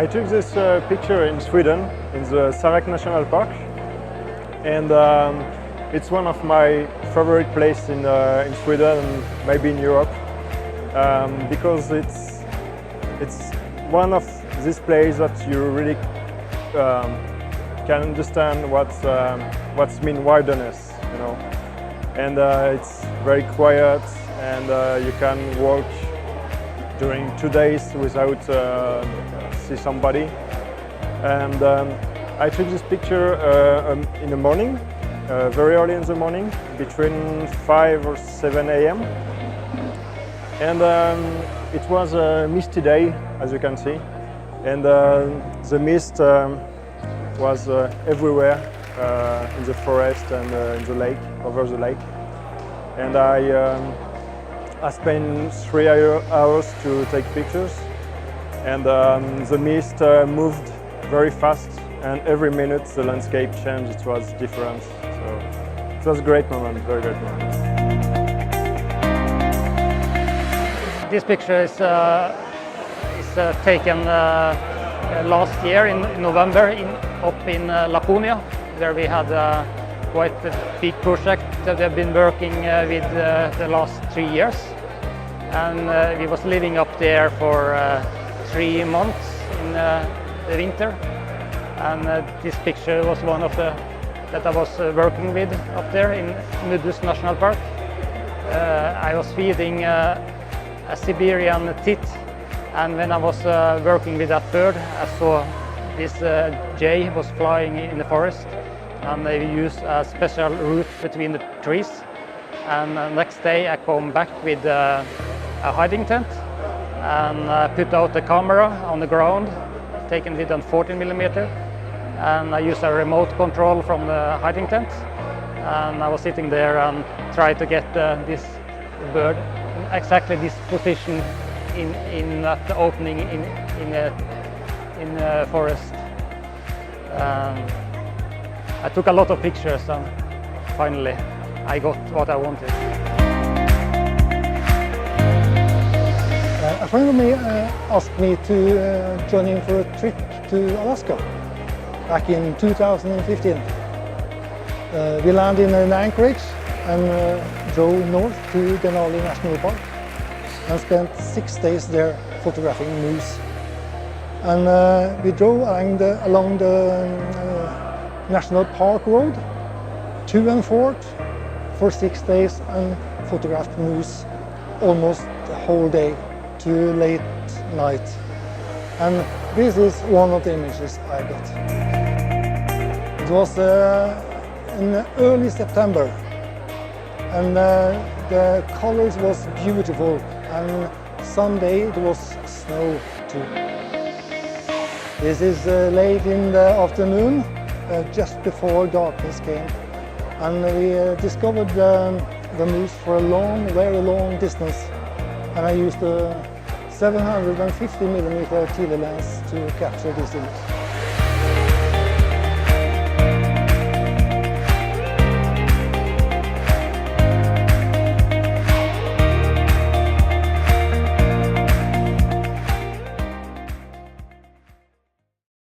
I took this picture in Sweden, in the Sarek National Park, and it's one of my favorite places in Sweden and maybe in Europe, because it's one of these places that you really can understand what's mean wilderness, you know, and it's very quiet, and you can walk during 2 days without see somebody. And I took this picture in the morning, very early in the morning, between 5 or 7 a.m. And it was a misty day, as you can see, and the mist was everywhere in the forest and in the lake, over the lake. And I spent 3 hours to take pictures, and the mist moved very fast, and every minute the landscape changed. It was different, so it was a great moment, very great moment. This picture is taken last year in November up in Laponia, where we had quite a big project that we have been working with the last 3 years. And we was living up there for 3 months in the winter. And this picture was one of the that I was working with up there in Nudus National Park. I was feeding a Siberian tit, and when I was working with that bird, I saw this jay was flying in the forest, and they used a special route between the trees. And the next day I come back with a hiding tent and put out the camera on the ground, taken with a 14mm, and I used a remote control from the hiding tent, and I was sitting there and tried to get this bird in exactly this position in that opening in the forest. I took a lot of pictures, and finally I got what I wanted. A friend of me asked me to join him for a trip to Alaska back in 2015. We landed in Anchorage and drove north to Denali National Park and spent 6 days there photographing moose. And we drove along the National Park Road to and forth for 6 days and photographed moose almost the whole day to late night. And this is one of the images I got. It was in early September, and the colors was beautiful, and someday it was snow too. This is late in the afternoon, just before darkness came, and we discovered the moose for a very long distance, and I used a 750mm tele lens to capture this image.